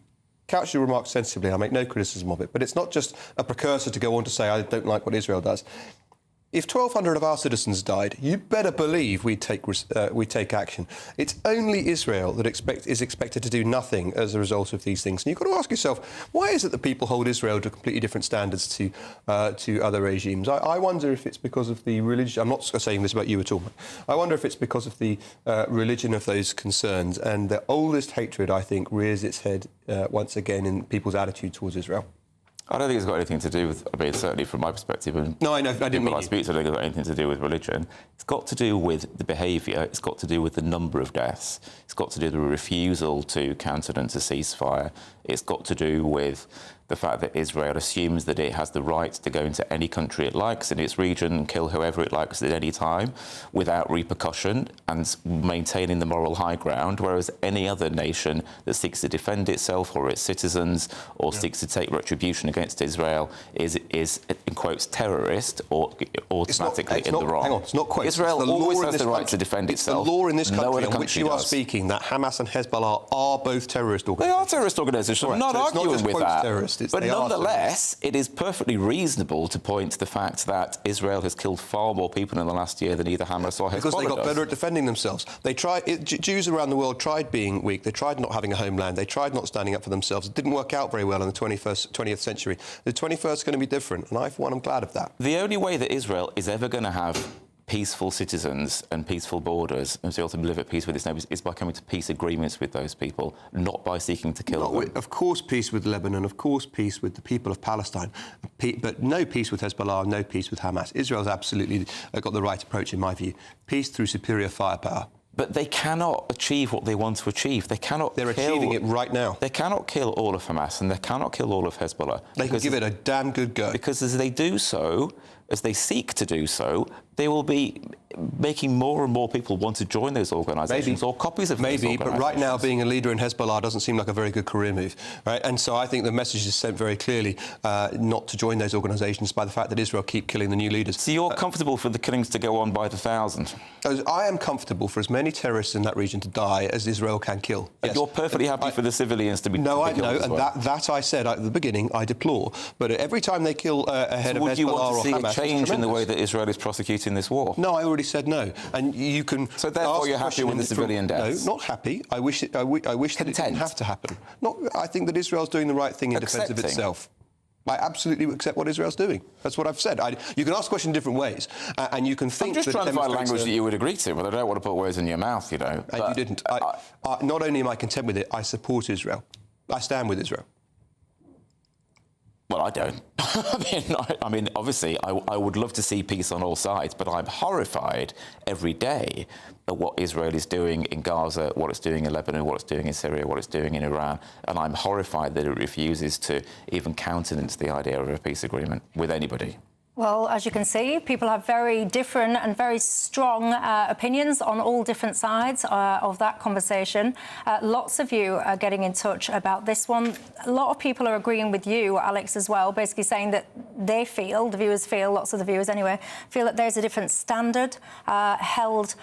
couch your remarks sensibly. I make no criticism of it. But it's not just a precursor to go on to say, I don't like what Israel does. If 1,200 of our citizens died, you better believe we take action. It's only Israel that is expected to do nothing as a result of these things. And you've got to ask yourself, why is it that people hold Israel to completely different standards to other regimes? I wonder if it's because of the religion. I'm not saying this about you at all. I wonder if it's because of the religion of those concerned. And the oldest hatred, I think, rears its head once again in people's attitude towards Israel. I don't think it's got anything to do with, I mean, certainly from my perspective, and no, I know, I didn't mean I speak to, I don't think it's got anything to do with religion. It's got to do with the behaviour, it's got to do with the number of deaths, it's got to do with the refusal to countenance a ceasefire, it's got to do with the fact that Israel assumes that it has the right to go into any country it likes in its region and kill whoever it likes at any time without repercussion and maintaining the moral high ground, whereas any other nation that seeks to defend itself or its citizens or seeks to take retribution against Israel is in quotes, terrorist or automatically in the wrong. Hang on, it's not quotes. Israel always has the right to defend itself. It's the law in this country on which you are speaking that Hamas and Hezbollah are both terrorist organisations. They are terrorist organisations. I'm not arguing with that. But nonetheless, it is perfectly reasonable to point to the fact that Israel has killed far more people in the last year than either Hamas or Hezbollah because they got better at defending themselves. They Jews around the world tried being weak. They tried not having a homeland. They tried not standing up for themselves. It didn't work out very well in the 20th century. The 21st is going to be different, and for one, I'm glad of that. The only way that Israel is ever going to have peaceful citizens and peaceful borders and to ultimately live at peace with its neighbours is by coming to peace agreements with those people, not by seeking to kill them. Of course, peace with Lebanon, of course, peace with the people of Palestine, but no peace with Hezbollah, no peace with Hamas. Israel's absolutely got the right approach, in my view. Peace through superior firepower. But they cannot achieve what they want to achieve. They cannot. They're achieving it right now. They cannot kill all of Hamas and they cannot kill all of Hezbollah. They can give it a damn good go. Because as they do so, as they seek to do so, they will be making more and more people want to join those organisations or copies of those organisations. But right now being a leader in Hezbollah doesn't seem like a very good career move, right? And so I think the message is sent very clearly not to join those organisations by the fact that Israel keep killing the new leaders. So you're comfortable for the killings to go on by the thousand? I am comfortable for as many terrorists in that region to die as Israel can kill. And you're perfectly happy for the civilians to be killed as well? And that I said at the beginning I deplore. But every time they kill a head of Hezbollah or Hamas... Would you want to see a change in the way that Israel is prosecuting this war? No, I already said no. And you can... So therefore you're happy with the civilian deaths? No, not happy. I wish that it didn't have to happen. I think that Israel's doing the right thing in defence of itself. I absolutely accept what Israel's doing. That's what I've said. You can ask questions in different ways, and you can think... I'm just trying to find language that you would agree to, but I don't want to put words in your mouth, you know. And you didn't. Not only am I content with it, I support Israel. I stand with Israel. Well, I don't. I mean, obviously, I would love to see peace on all sides, but I'm horrified every day at what Israel is doing in Gaza, what it's doing in Lebanon, what it's doing in Syria, what it's doing in Iran, and I'm horrified that it refuses to even countenance the idea of a peace agreement with anybody. Well, as you can see, people have very different and very strong opinions on all different sides of that conversation. Lots of you are getting in touch about this one. A lot of people are agreeing with you, Alex, as well, basically saying that they feel, the viewers feel, lots of the viewers anyway, feel that there's a different standard held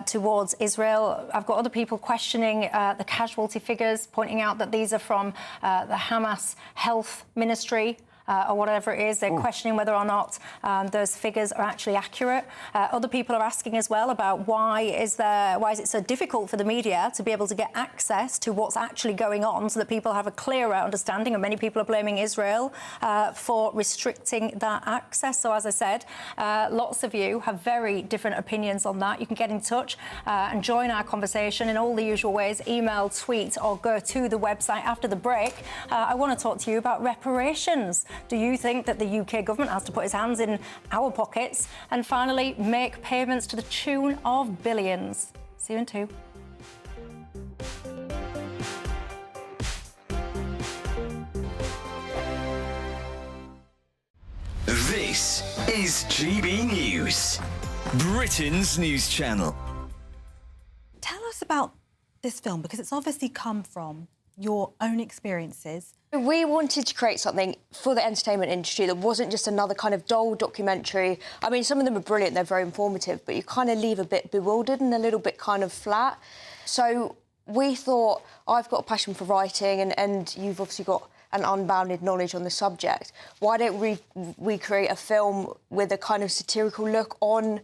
towards Israel. I've got other people questioning the casualty figures, pointing out that these are from the Hamas Health Ministry. Or whatever it is, they're questioning whether or not those figures are actually accurate. Other people are asking as well about why is it so difficult for the media to be able to get access to what's actually going on so that people have a clearer understanding, and many people are blaming Israel for restricting that access. So as I said, lots of you have very different opinions on that. You can get in touch and join our conversation in all the usual ways, email, tweet, or go to the website after the break. I want to talk to you about reparations. Do you think that the UK government has to put its hands in our pockets and finally make payments to the tune of billions? See you in 2. This is GB News, Britain's news channel. Tell us about this film, because it's obviously come from your own experiences. We wanted to create something for the entertainment industry that wasn't just another kind of dull documentary. I mean, some of them are brilliant, they're very informative, but you kind of leave a bit bewildered and a little bit kind of flat. So we thought, I've got a passion for writing and you've obviously got and unbounded knowledge on the subject. Why don't we create a film with a kind of satirical look on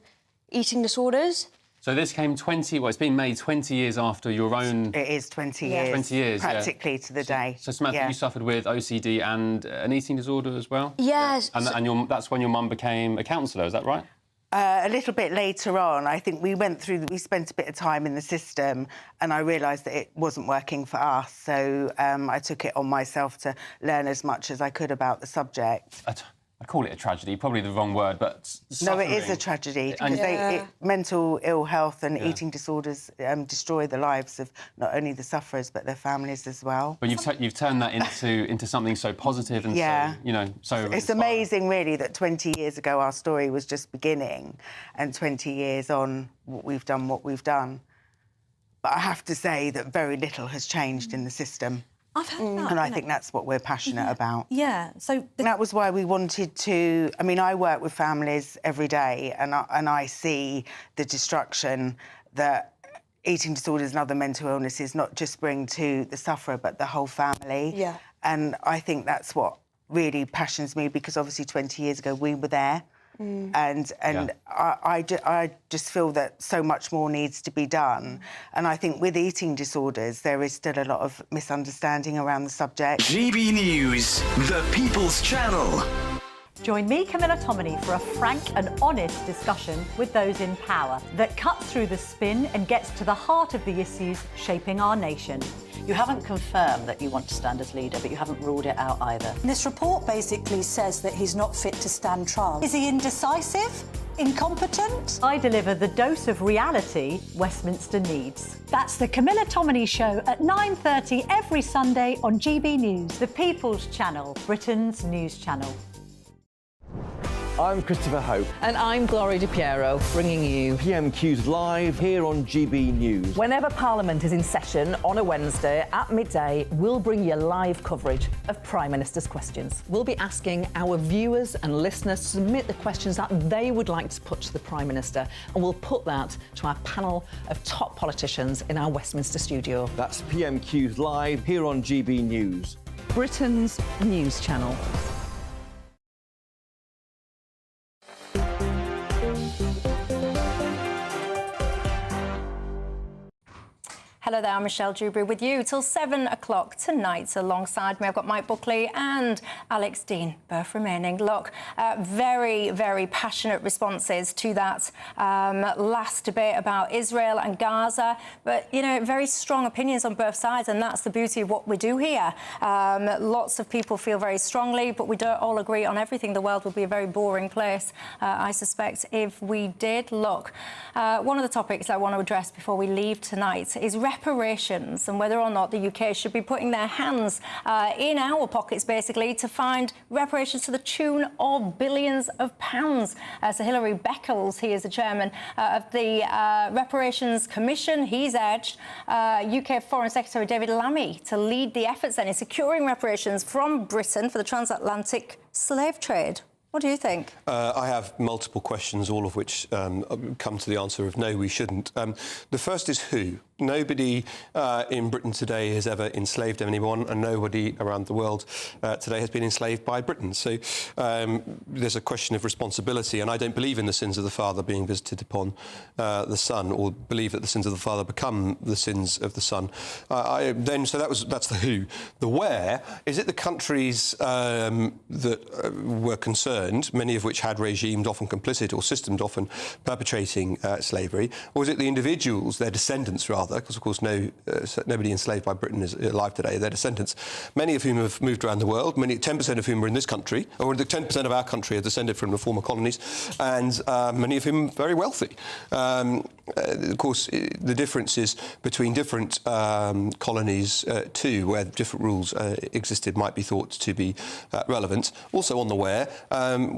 eating disorders? So this came it's been made 20 years after your own... It is 20 years. 20 years, practically to the day. So Samantha, you suffered with OCD and an eating disorder as well? Yes. And that's when your mum became a counsellor, is that right? A little bit later on, I think we spent a bit of time in the system and I realised that it wasn't working for us. So I took it on myself to learn as much as I could about the subject. I call it a tragedy, probably the wrong word, but suffering. No, it is a tragedy because mental ill health and eating disorders destroy the lives of not only the sufferers but their families as well. But you've turned that into something so positive and so It's amazing, really, that 20 years ago our story was just beginning, and 20 years on, we've done what we've done. But I have to say that very little has changed in the system. I've heard that. And I think that's what we're passionate about. Yeah, so... That was why we wanted to... I mean, I work with families every day and I see the destruction that eating disorders and other mental illnesses not just bring to the sufferer but the whole family. Yeah. And I think that's what really passions me, because obviously 20 years ago we were there. And I just feel that so much more needs to be done. And I think with eating disorders, there is still a lot of misunderstanding around the subject. GB News, the People's Channel. Join me, Camilla Tominey, for a frank and honest discussion with those in power that cuts through the spin and gets to the heart of the issues shaping our nation. You haven't confirmed that you want to stand as leader, but you haven't ruled it out either. This report basically says that he's not fit to stand trial. Is he indecisive? Incompetent? I deliver the dose of reality Westminster needs. That's the Camilla Tominey Show at 9:30 every Sunday on GB News, the People's Channel, Britain's news channel. I'm Christopher Hope. And I'm Gloria Di Piero, bringing you PMQ's live here on GB News. Whenever Parliament is in session on a Wednesday at midday, we'll bring you live coverage of Prime Minister's questions. We'll be asking our viewers and listeners to submit the questions that they would like to put to the Prime Minister, and we'll put that to our panel of top politicians in our Westminster studio. That's PMQ's live here on GB News, Britain's news channel. Hello there, I'm Michelle Dewberry with you till 7 o'clock tonight. Alongside me, I've got Mike Buckley and Alex Dean, both remaining. Look, very, very passionate responses to that last debate about Israel and Gaza. But, you know, very strong opinions on both sides, and that's the beauty of what we do here. Lots of people feel very strongly, but we don't all agree on everything. The world would be a very boring place, I suspect, if we did. Look, one of the topics I want to address before we leave tonight is reparations, and whether or not the UK should be putting their hands in our pockets, basically, to find reparations to the tune of billions of pounds. So Hilary Beckles, he is the chairman of the Reparations Commission. He's urged UK Foreign Secretary David Lammy to lead the efforts then in securing reparations from Britain for the transatlantic slave trade. What do you think? I have multiple questions, all of which come to the answer of no, we shouldn't. The first is who. Nobody in Britain today has ever enslaved anyone, and nobody around the world today has been enslaved by Britain. So there's a question of responsibility, and I don't believe in the sins of the father being visited upon the son, or believe that the sins of the father become the sins of the son. So that's the who. The where is it? The countries that were concerned, many of which had regimes often complicit or systems often perpetrating slavery, or is it the individuals, their descendants rather? Because, of course, nobody enslaved by Britain is alive today. Their descendants, many of whom have moved around the world, 10% of whom are in this country, or 10% of our country are descended from the former colonies, and many of whom are very wealthy. Of course, the differences between different colonies, too, where different rules existed, might be thought to be relevant. Also on the where,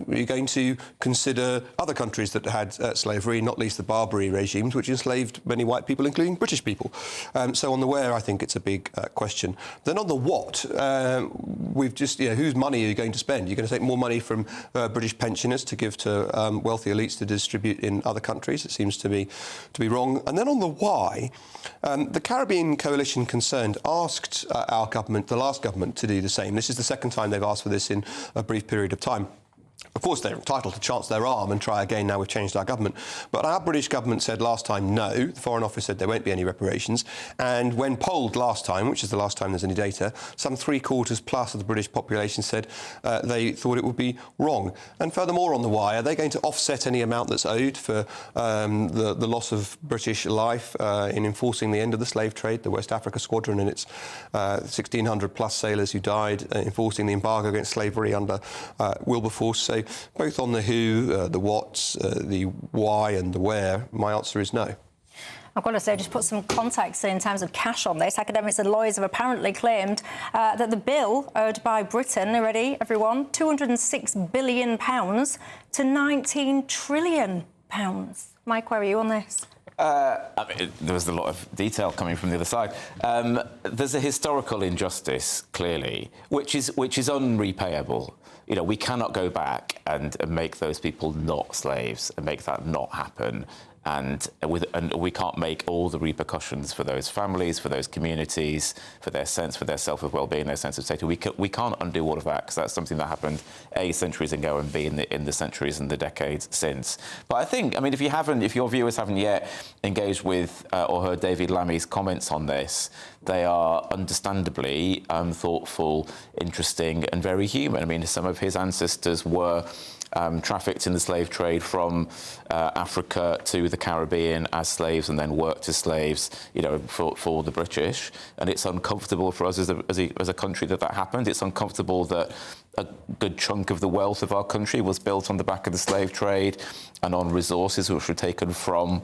you're going to consider other countries that had slavery, not least the Barbary regimes, which enslaved many white people, including British people. So on the where, I think it's a big question. Then on the what, we've just, whose money are you going to spend? You're going to take more money from British pensioners to give to wealthy elites to distribute in other countries. It seems to be wrong. And then on the why, the Caribbean Coalition Concerned asked our government, the last government, to do the same. This is the second time they've asked for this in a brief period of time. Of course, they're entitled to chance their arm and try again now we've changed our government. But our British government said last time no. The Foreign Office said there won't be any reparations. And when polled last time, which is the last time there's any data, some 3/4+ of the British population said they thought it would be wrong. And furthermore, on the why, are they going to offset any amount that's owed for the loss of British life in enforcing the end of the slave trade, the West Africa Squadron and its 1,600+ sailors who died enforcing the embargo against slavery under Wilberforce? So both on the who, the what, the why and the where, my answer is no. I've got to say, just put some context in terms of cash on this. Academics and lawyers have apparently claimed that the bill owed by Britain, are you ready, everyone, £206 billion to £19 trillion. Mike, where are you on this? There was a lot of detail coming from the other side. There's a historical injustice, clearly, which is unrepayable. We cannot go back and make those people not slaves and make that not happen. And we can't make all the repercussions for those families, for those communities, for their sense of well-being, their sense of safety. We can't undo all of that because that's something that happened A, centuries ago, and B, in the centuries and the decades since. But I think, if your viewers haven't yet engaged with or heard David Lammy's comments on this, they are understandably thoughtful, interesting, and very human. Some of his ancestors were trafficked in the slave trade from Africa to the Caribbean as slaves and then worked as slaves, for the British. And it's uncomfortable for us as a country that happened. It's uncomfortable that a good chunk of the wealth of our country was built on the back of the slave trade and on resources which were taken from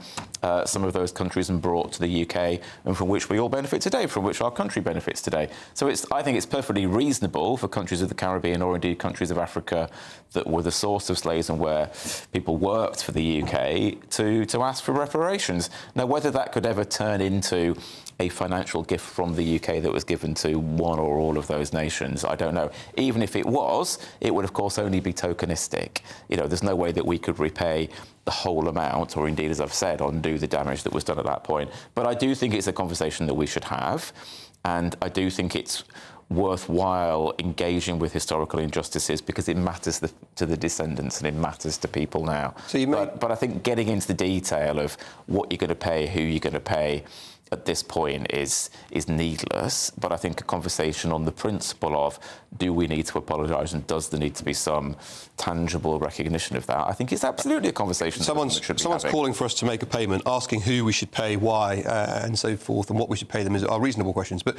some of those countries and brought to the UK, and from which we all benefit today, from which our country benefits today. So I think it's perfectly reasonable for countries of the Caribbean, or indeed countries of Africa that were the source of slaves and where people worked for the UK, to ask for reparations. Now, whether that could ever turn into a financial gift from the UK that was given to one or all of those nations, I don't know. Even if it was, it would, of course, only be tokenistic. There's no way that we could repay the whole amount, or indeed, as I've said, undo the damage that was done at that point. But I do think it's a conversation that we should have, and I do think it's worthwhile engaging with historical injustices because it matters to the descendants and it matters to people now. But I think getting into the detail of what you're going to pay, who you're going to pay, at this point is needless. But I think a conversation on the principle of do we need to apologise and does there need to be some tangible recognition of that, I think it's absolutely a conversation. Someone's calling for us to make a payment, asking who we should pay, why, and so forth, and what we should pay them are reasonable questions. But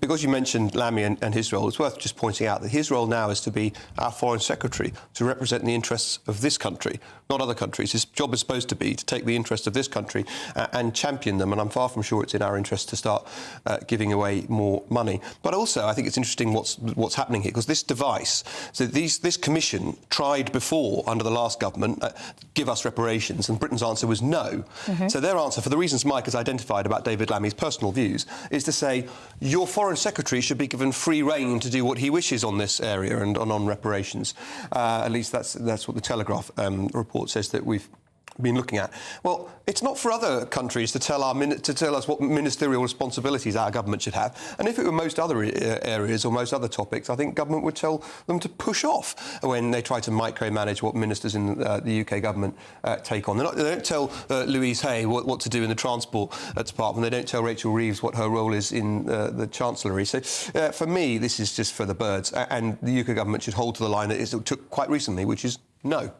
because you mentioned Lammy and his role, it's worth just pointing out that his role now is to be our Foreign Secretary, to represent the interests of this country, not other countries. His job is supposed to be to take the interests of this country and champion them, and I'm far from sure it's in our interest to start giving away more money. But also, I think it's interesting what's happening here, because this device, so this commission tried before, under the last government, give us reparations, and Britain's answer was no. Mm-hmm. So their answer, for the reasons Mike has identified about David Lammy's personal views, is to say, your Foreign Secretary should be given free rein to do what he wishes on this area and on reparations. At least that's what the Telegraph report says that we've been looking at. Well, it's not for other countries to tell us what ministerial responsibilities our government should have. And if it were most other areas or most other topics, I think government would tell them to push off when they try to micromanage what ministers in the UK government take on. They don't tell Louise Hay what to do in the Transport Department. They don't tell Rachel Reeves what her role is in the Chancellery. So for me, this is just for the birds. And the UK government should hold to the line that it took quite recently, which is no.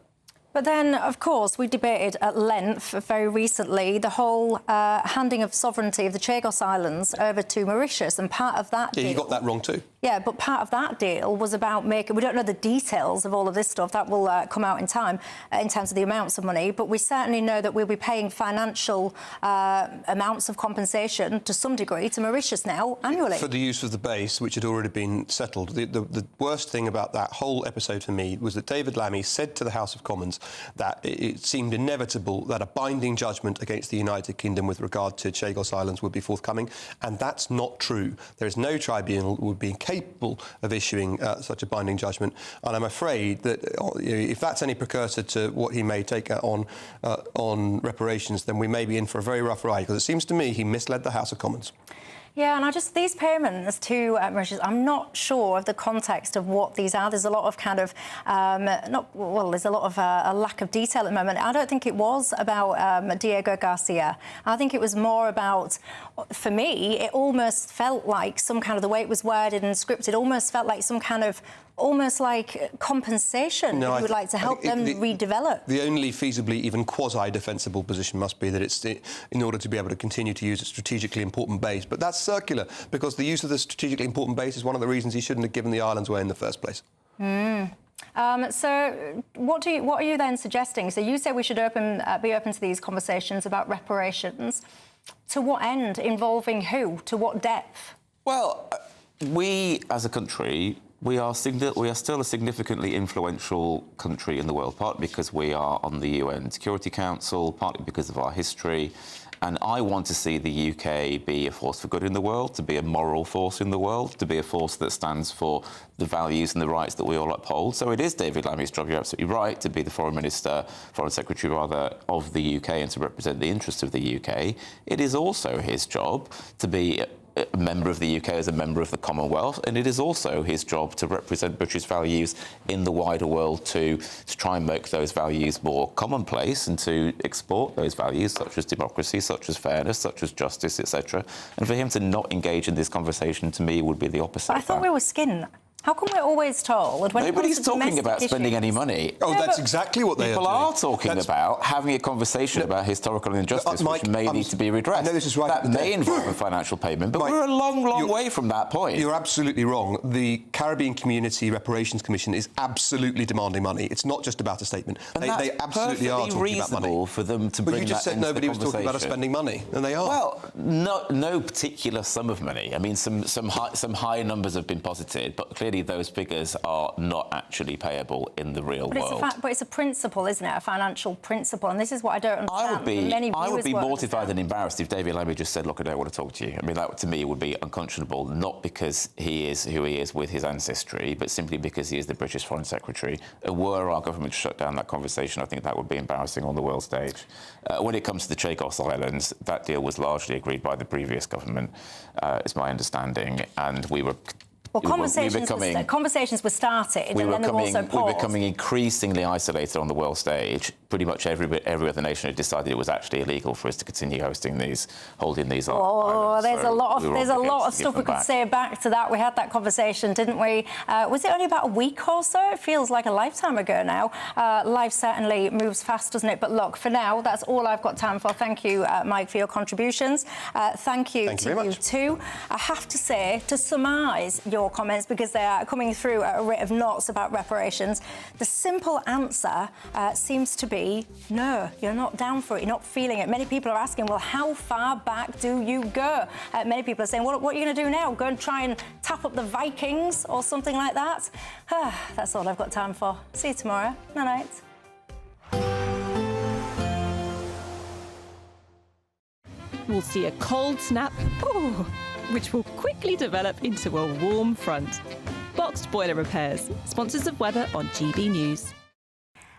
But then, of course, we debated at length very recently the whole handing of sovereignty of the Chagos Islands over to Mauritius, and part of that he got that wrong too. Yeah, but part of that deal was about making... We don't know the details of all of this stuff. That will come out in time in terms of the amounts of money. But we certainly know that we'll be paying financial amounts of compensation to some degree to Mauritius now annually. For the use of the base, which had already been settled. The worst thing about that whole episode for me was that David Lammy said to the House of Commons that it seemed inevitable that a binding judgment against the United Kingdom with regard to Chagos Islands would be forthcoming, and that's not true. There is no tribunal that would be capable of issuing such a binding judgment, and I'm afraid that if that's any precursor to what he may take on reparations, then we may be in for a very rough ride, because it seems to me he misled the House of Commons. Yeah, and these payments to Mauritius, I'm not sure of the context of what these are. There's a lot of kind of, there's a lot of a lack of detail at the moment. I don't think it was about Diego Garcia. I think it was more about, for me, it almost felt like some kind of, the way it was worded and scripted, almost felt like some kind of, almost like compensation that you would like to help them redevelop. The only feasibly even quasi-defensible position must be that it's in order to be able to continue to use a strategically important base. But that's circular, because the use of the strategically important base is one of the reasons he shouldn't have given the islands away in the first place. So what are you then suggesting? So you say we should be open to these conversations about reparations. To what end? Involving who? To what depth? Well, we as a country... We are still a significantly influential country in the world, partly because we are on the UN Security Council, partly because of our history. And I want to see the UK be a force for good in the world, to be a moral force in the world, to be a force that stands for the values and the rights that we all uphold. So it is David Lammy's job, you're absolutely right, to be the Foreign Secretary of the UK and to represent the interests of the UK. It is also his job to be a member of the UK as a member of the Commonwealth, and it is also his job to represent British values in the wider world, to try and make those values more commonplace and to export those values such as democracy, such as fairness, such as justice, etc. And for him to not engage in this conversation, to me, would be the opposite. But I thought we were skinned. How come we're always told when nobody's it comes to talking about spending any money? Oh, that's exactly what they are doing. People are talking about having a conversation about historical injustice, which may need to be redressed. I know this is right. That may involve a financial payment, but we're a long, long way from that point. You're absolutely wrong. The Caribbean Community Reparations Commission is absolutely demanding money. It's not just about a statement. They absolutely are talking about money. For them to but bring you just that said into nobody the was talking about us spending money, and they are. Well, no particular sum of money. I mean, some high numbers have been posited, but clearly those figures are not actually payable in the real world. But it's a principle, isn't it? A financial principle, and this is what I don't understand. I would be mortified and embarrassed if David Lammy just said, "Look, I don't want to talk to you." I mean, that to me would be unconscionable, not because he is who he is with his ancestry, but simply because he is the British Foreign Secretary. Were our government to shut down that conversation, I think that would be embarrassing on the world stage. When it comes to the Chagos Islands, that deal was largely agreed by the previous government, is my understanding, and we were. Well, conversations were started, and then they were also paused. We were becoming increasingly isolated on the world stage. Pretty much every other nation had decided it was actually illegal for us to continue holding these islands. Oh, there's a lot of stuff we could say back to that. We had that conversation, didn't we? Was it only about a week or so? It feels like a lifetime ago now. Life certainly moves fast, doesn't it? But look, for now, that's all I've got time for. Thank you, Mike, for your contributions. Thank you to you too. I have to say, to surmise your comments, because they are coming through at a rate of knots about reparations, the simple answer seems to be no, you're not down for it, you're not feeling it. Many people are asking, well, how far back do you go? Many people are saying, well, what are you going to do now? Go and try and tap up the Vikings or something like that? That's all I've got time for. See you tomorrow. Night. We'll see a cold snap, which will quickly develop into a warm front. Boxed Boiler Repairs, sponsors of weather on GB News.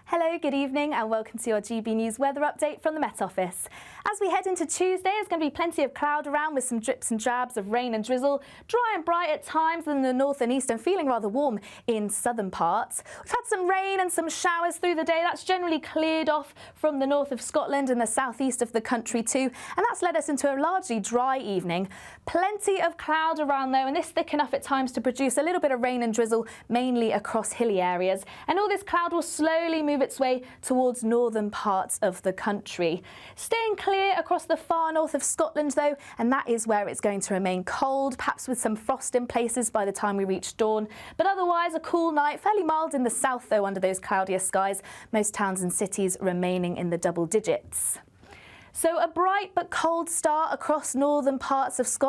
Hello, good evening and welcome to your GB News weather update from the Met Office. As we head into Tuesday, there's going to be plenty of cloud around with some drips and drabs of rain and drizzle, dry and bright at times in the north and east and feeling rather warm in southern parts. We've had some rain and some showers through the day. That's generally cleared off from the north of Scotland and the southeast of the country too, and that's led us into a largely dry evening. Plenty of cloud around though, and this thick enough at times to produce a little bit of rain and drizzle, mainly across hilly areas. And all this cloud will slowly move its way towards northern parts of the country. Staying clear across the far north of Scotland, though, and that is where it's going to remain cold, perhaps with some frost in places by the time we reach dawn. But otherwise, a cool night, fairly mild in the south, though, under those cloudier skies. Most towns and cities remaining in the double digits. So a bright but cold start across northern parts of Scotland.